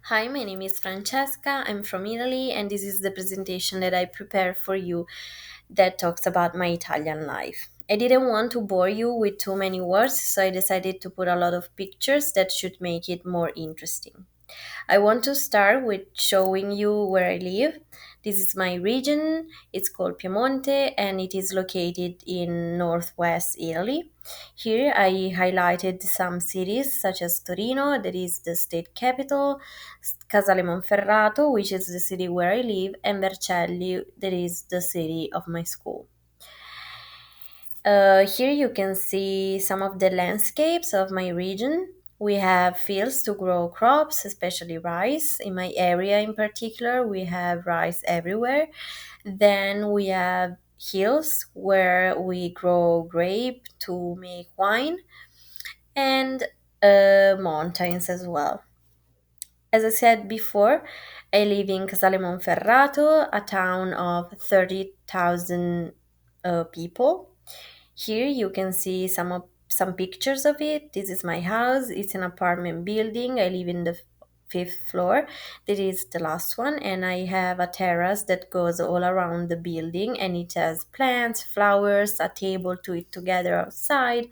Hi, my name is Francesca. I'm from Italy, and this is the presentation that I prepared for you that talks about my Italian life. I didn't want to bore you with too many words, so I decided to put a lot of pictures that should make it more interesting. I want to start with showing you where I live. This is my region. It's called Piemonte and it is located in northwest Italy. Here I highlighted some cities such as Torino, that is the state capital, Casale Monferrato, which is the city where I live, and Vercelli, that is the city of my school. Here you can see some of the landscapes of my region. We have fields to grow crops, especially rice. In my area in particular, we have rice everywhere. Then we have hills where we grow grape to make wine and mountains as well. As I said before, I live in Casale Monferrato, a town of 30,000 people. Here you can see some pictures of it. This is my house. It's an apartment building. I live in the fifth floor. This is the last one, and I have a terrace that goes all around the building, and it has plants, flowers, a table to eat together outside,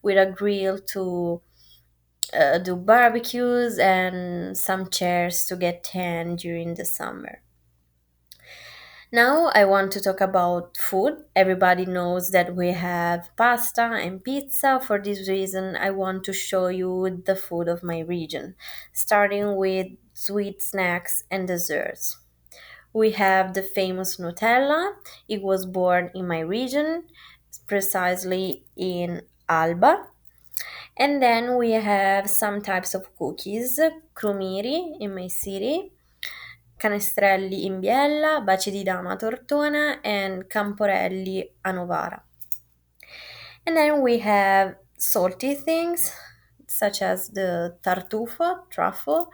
with a grill to do barbecues, and some chairs to get tan during the summer. Now I want to talk about food. Everybody knows that we have pasta and pizza. For this reason, I want to show you the food of my region, starting with sweet snacks and desserts. We have the famous Nutella. It was born in my region, precisely in Alba. And then we have some types of cookies, crumiri in my city, canestrelli in Biella, baci di dama a Tortona, and camporelli a Novara. And then we have salty things such as the tartufo, truffle,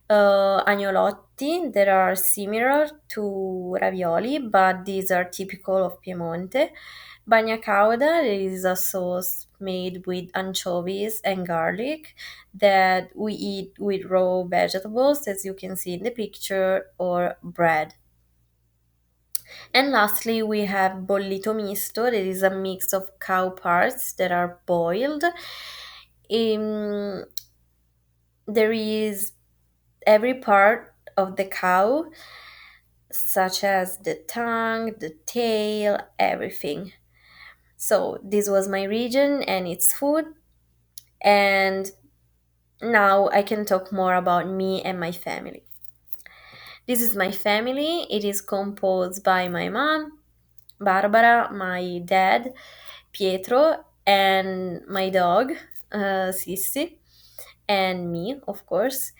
agnolotti that are similar to ravioli, but these are typical of Piemonte. Bagna cauda is a sauce made with anchovies and garlic that we eat with raw vegetables, as you can see in the picture, or bread. And lastly, we have bollito misto. That is a mix of cow parts that are boiled. Um, there is every part of the cow, such as the tongue, the tail, everything. So this was my region and its food. And now I can talk more about me and my family. This is my family. It is composed by my mom, Barbara, my dad, Pietro, and my dog, Sissi, and me, of course.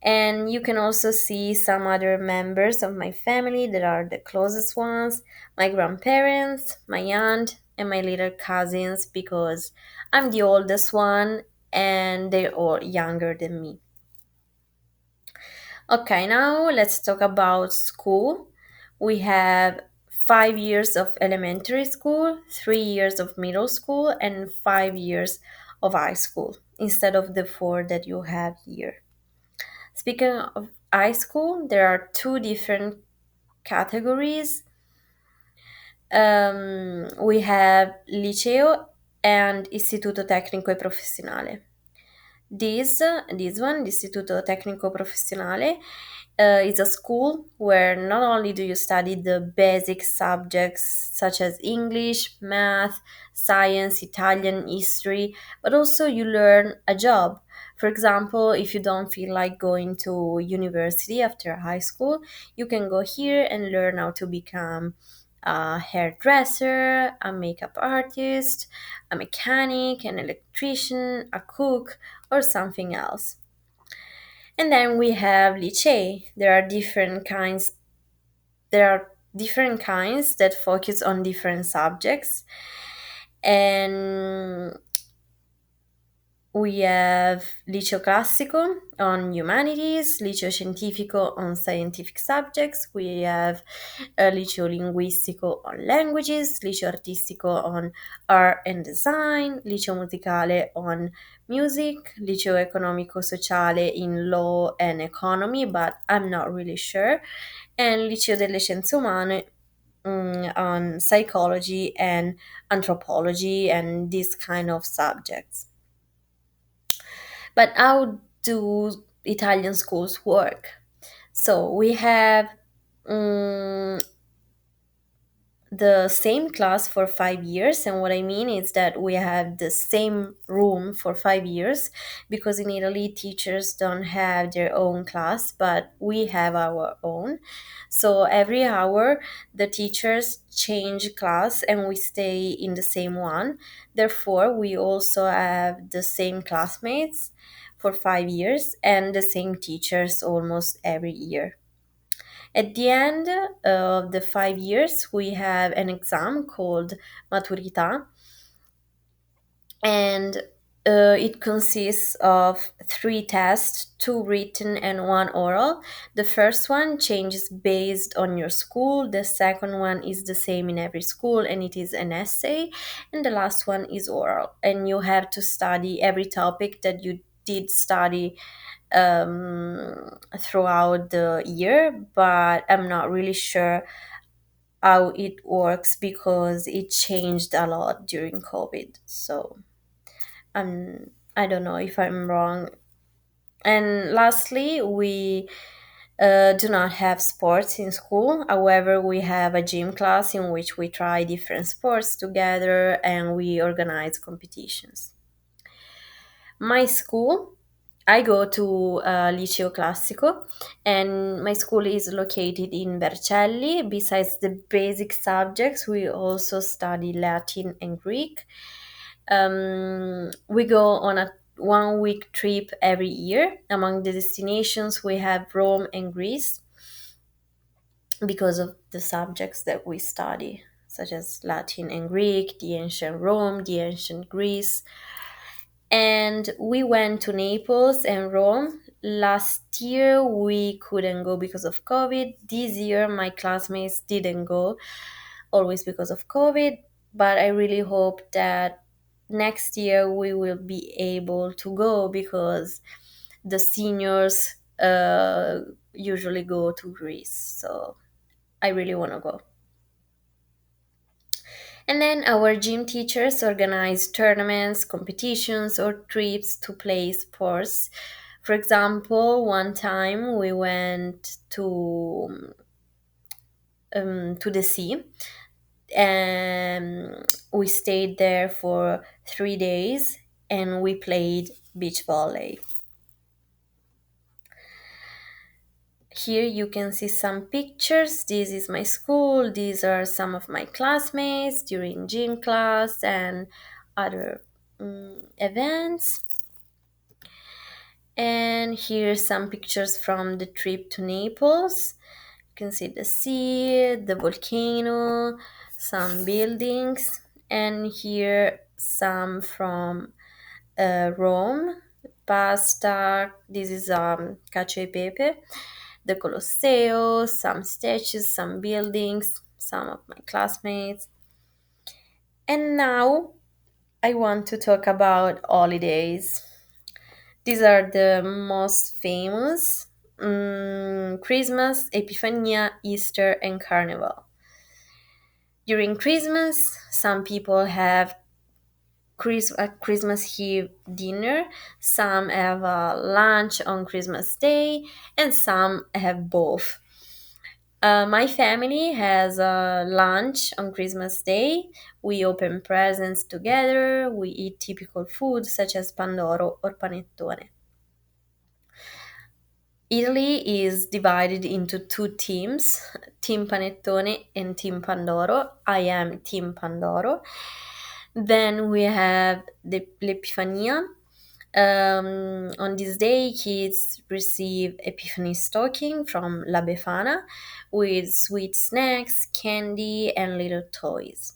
And you can also see some other members of my family that are the closest ones, my grandparents, my aunt, and my little cousins, because I'm the oldest one and they're all younger than me. Okay, now let's talk about school. We have 5 years of elementary school, 3 years of middle school, and 5 years of high school instead of the four that you have here. Speaking of high school, there are two different categories. We have liceo and istituto tecnico e professionale. This one, l'Istituto Tecnico Professionale, is a school where not only do you study the basic subjects such as English, math, science, Italian, history, but also you learn a job. For example, if you don't feel like going to university after high school, you can go here and learn how to become a hairdresser, a makeup artist, a mechanic, an electrician, a cook, or something else. And then we have lycée. There are different kinds that focus on different subjects. And We have Liceo Classico on humanities, Liceo Scientifico on scientific subjects, we have Liceo Linguistico on languages, Liceo Artistico on art and design, Liceo Musicale on music, Liceo Economico Sociale in law and economy, but I'm not really sure, and Liceo delle Scienze Umane on psychology and anthropology and these kind of subjects. But how do Italian schools work? So we have um, the same class for 5 years, and what I mean is that we have the same room for 5 years, because in Italy teachers don't have their own class, but we have our own. So every hour the teachers change class and we stay in the same one. Therefore we also have the same classmates for 5 years and the same teachers almost every year. At the end of the 5 years, we have an exam called Maturità, and it consists of three tests, two written and one oral. The first one changes based on your school, the second one is the same in every school and it is an essay, and the last one is oral. And you have to study every topic that you did study throughout the year, but I'm not really sure how it works because it changed a lot during COVID. So I don't know if I'm wrong. And lastly, we do not have sports in school. However, we have a gym class in which we try different sports together and we organize competitions. My school, I go to Liceo Classico, and my school is located in Vercelli. Besides the basic subjects, we also study Latin and Greek. We go on a 1 week trip every year. Among the destinations, we have Rome and Greece because of the subjects that we study, such as Latin and Greek, the ancient Rome, the ancient Greece. And we went to Naples and Rome. Last year we couldn't go because of COVID. This year my classmates didn't go, always because of COVID. But I really hope that next year we will be able to go because the seniors usually go to Greece. So I really want to go. And then our gym teachers organize tournaments, competitions, or trips to play sports. For example, one time we went to the sea, and we stayed there for 3 days and we played beach volley. Here you can see some pictures. This is my school. These are some of my classmates during gym class and other events. And here's some pictures from the trip to Naples. You can see the sea, the volcano, some buildings, and here some from Rome. Pasta. This is cacio e pepe, the Colosseo, some statues, some buildings, some of my classmates. And now I want to talk about holidays. These are the most famous: Christmas, Epifania, Easter, and Carnival. During Christmas, some people have a Christmas Eve dinner, some have a lunch on Christmas Day, and some have both. My family has a lunch on Christmas Day. We open presents together. We eat typical food such as pandoro or panettone. Italy is divided into two teams, Team Panettone and Team Pandoro. I am Team Pandoro. Then we have the l'Epifania. On this day, kids receive Epiphany stocking from La Befana with sweet snacks, candy, and little toys.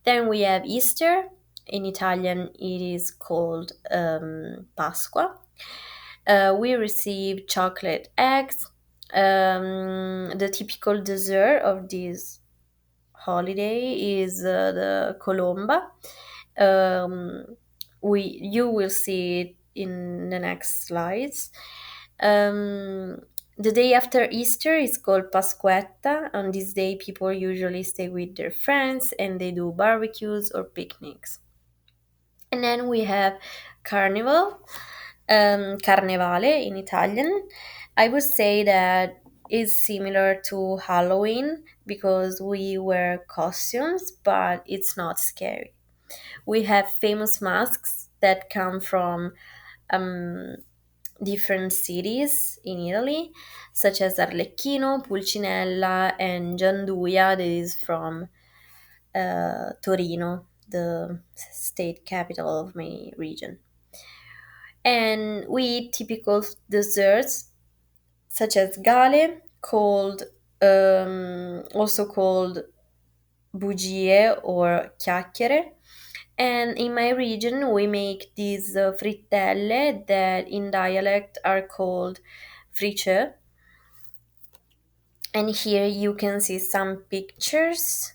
Then we have Easter. In Italian, it is called Pasqua. We receive chocolate eggs. The typical dessert of this holiday is the colomba. Um, you will see it in the next slides. Um, the day after Easter is called Pasquetta. On this day, people usually stay with their friends and they do barbecues or picnics. And then we have Carnival, Carnevale in Italian. I would say that is similar to Halloween because we wear costumes, but it's not scary. We have famous masks that come from um, different cities in Italy, such as Arlecchino, Pulcinella, and Gianduia, that is from Torino, the state capital of my region. And we eat typical desserts such as gale, called also called bugie or chiacchiere. And in my region, we make these frittelle that in dialect are called frice. And here you can see some pictures.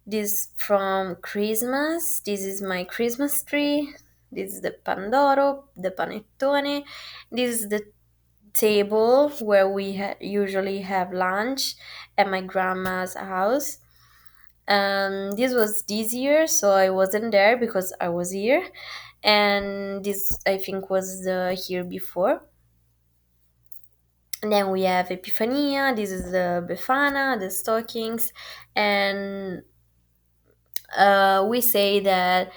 This from Christmas. This is my Christmas tree. This is the pandoro, the panettone. This is the table where we usually have lunch at my grandma's house. This was this year, so I wasn't there because I was here, and this I think was the year before. And then we have Epifania. This is the Befana, the stockings, and we say that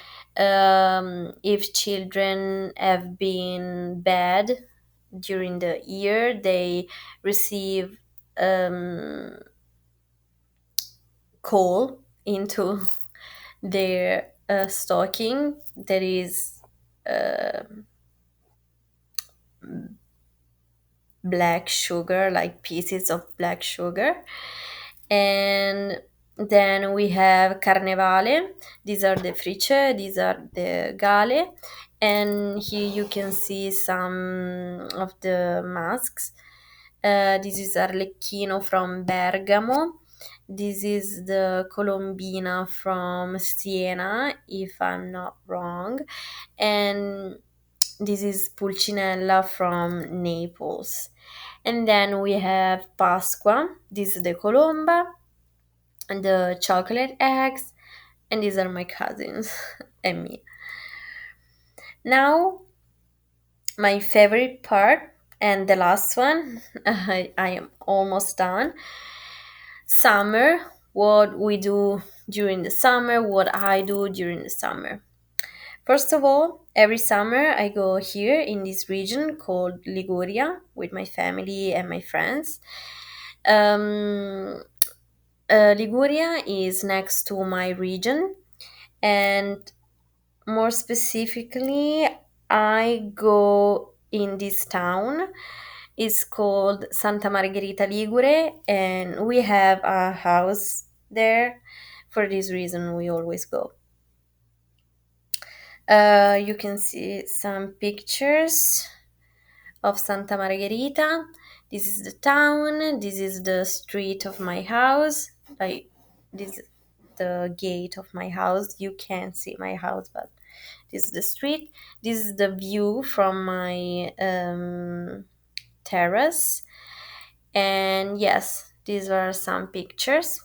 if children have been bad during the year, they receive um, coal into their stocking that is uh, black sugar, like pieces of black sugar. And then we have Carnevale. These are the frice, these are the gale. And here you can see some of the masks. This is Arlecchino from Bergamo. This is the Colombina from Siena, if I'm not wrong. And this is Pulcinella from Naples. And then we have Pasqua. This is the Colomba and the chocolate eggs. And these are my cousins and me. Now, my favorite part and the last one, I am almost done. Summer, what we do during the summer, what I do during the summer. First of all, every summer I go here in this region called Liguria with my family and my friends. Um, Liguria is next to my region, and more specifically, I go in this town. It's called Santa Margherita Ligure, and we have a house there. For this reason, we always go. You can see some pictures of Santa Margherita. This is the town. This is the street of my house. Like this, is the gate of my house. You can't see my house, but this is the street. This is the view from my terrace. And yes, these are some pictures.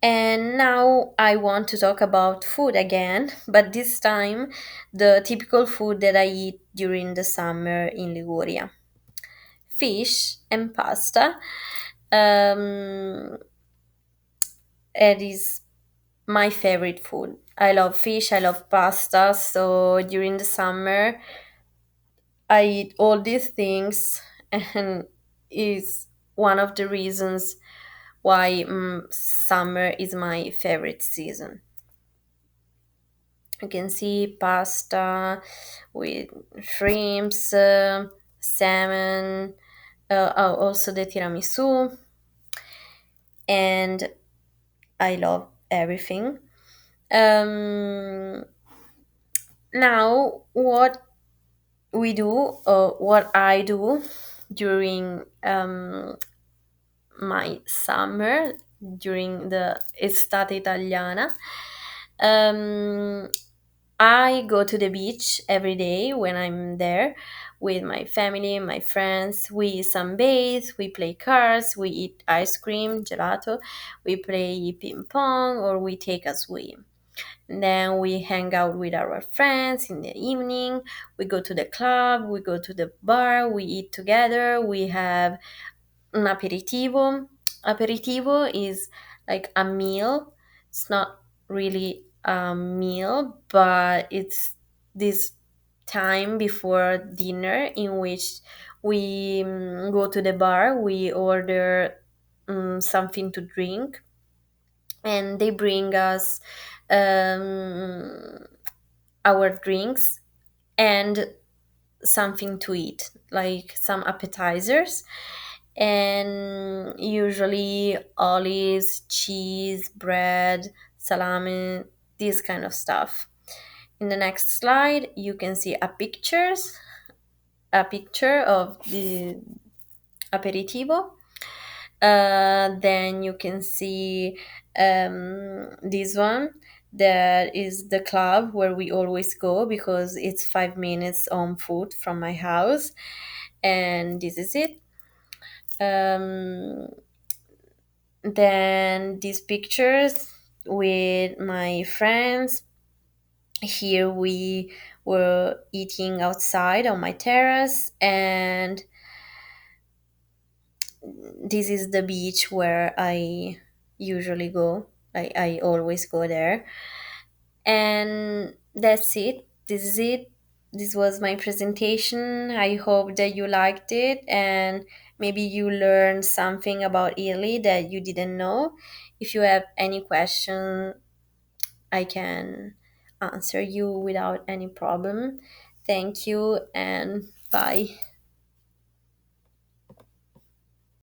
And now I want to talk about food again, but this time the typical food that I eat during the summer in Liguria: fish and pasta. It is my favorite food. I love fish, I love pasta, so during the summer I eat all these things, and is one of the reasons why summer is my favorite season. You can see pasta with shrimps, salmon, also the tiramisu, and I love everything. Um, Now, what we do, or what I do during my summer, during the estate italiana, um, I go to the beach every day when I'm there with my family, my friends. We sunbathe, we play cards, we eat ice cream, gelato, we play ping pong, or we take a swim. And then we hang out with our friends in the evening. We go to the club, we go to the bar, we eat together, we have un aperitivo. Aperitivo is like a meal. It's not really a meal, but it's this time before dinner in which we go to the bar, we order something to drink, and they bring us um, our drinks and something to eat, like some appetizers, and usually olives, cheese, bread, salami, this kind of stuff. In the next slide, you can see a picture of the aperitivo. Then you can see this one. That is the club where we always go because it's 5 minutes on foot from my house, and this is it. Um, then these pictures with my friends. Here we were eating outside on my terrace, and this is the beach where I usually go. I always go there. And that's it. This is it. This was my presentation. I hope that you liked it and maybe you learned something about Italy that you didn't know. If you have any question, I can answer you without any problem. Thank you and bye.